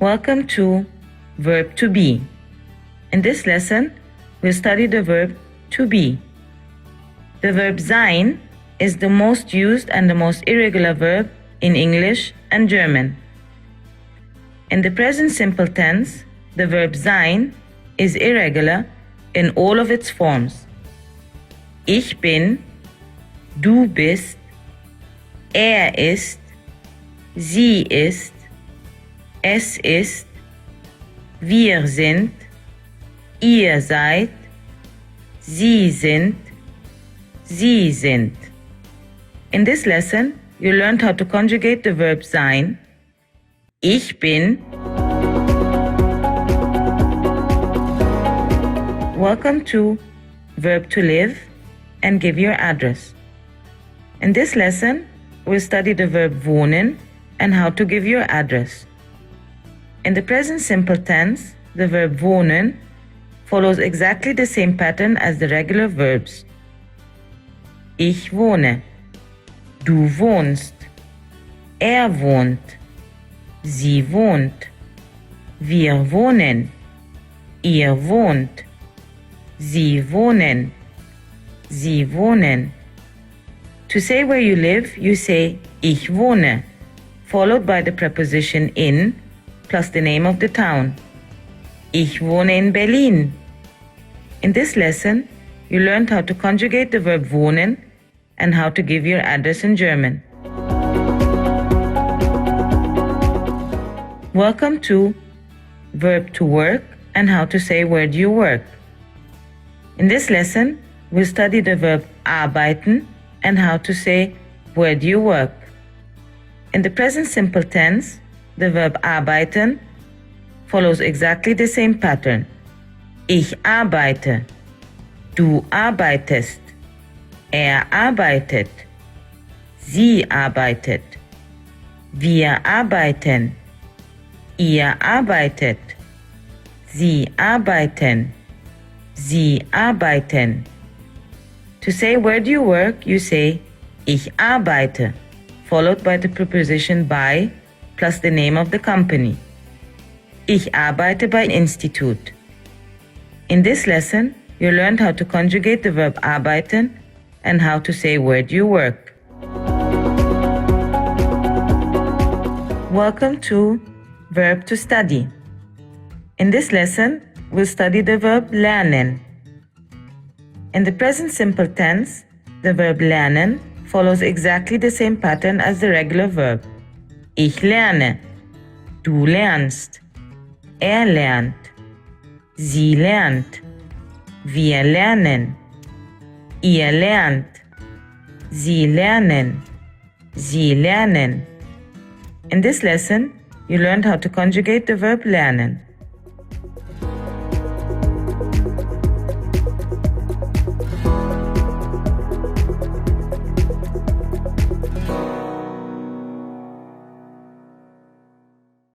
Welcome to Verb to be. In this lesson, we'll study the verb to be. The verb 𝐸𝐴𝐼𝐴 is the most used and the most irregular verb in English and German. In the present simple tense, the verb sein is irregular in all of its forms. Ich bin, du bist, ist, sie ist, es ist, wir sind, ihr seid, sie sind, sie sind. In this lesson, you learned how to conjugate the verb sein. Ich bin. Welcome to Verb to live and give your address. In this lesson, we'll study the verb wohnen and how to give your address. In the present simple tense, the verb wohnen follows exactly the same pattern as the regular verbs. Ich wohne, du wohnst, wohnt, sie wohnt, wir wohnen, ihr wohnt, sie wohnen, sie wohnen. To say where you live, you say ich wohne, followed by the preposition in plus the name of the town. Ich wohne in Berlin. In this lesson, you learned how to conjugate the verb wohnen and how to give your address in German. Welcome to Verb to work and how to say where do you work. In this lesson, we'll study the verb arbeiten and how to say where do you work. In the present simple tense, the verb arbeiten follows exactly the same pattern. Ich arbeite, du arbeitest, arbeitet, sie arbeitet, wir arbeiten, ihr arbeitet, sie arbeiten, sie arbeiten. To say where do you work, you say ich arbeite, followed by the preposition bei plus the name of the company. Ich arbeite bei Institut. In this lesson, you learned how to conjugate the verb arbeiten and how to say where do you work. Welcome to Verb to study. In this lesson, we'll study the verb lernen. In the present simple tense, the verb lernen follows exactly the same pattern as the regular verb. Ich lerne, du lernst, lernt, sie lernt, wir lernen, ihr lernt, sie lernen, sie lernen. In this lesson, you learned how to conjugate the verb lernen.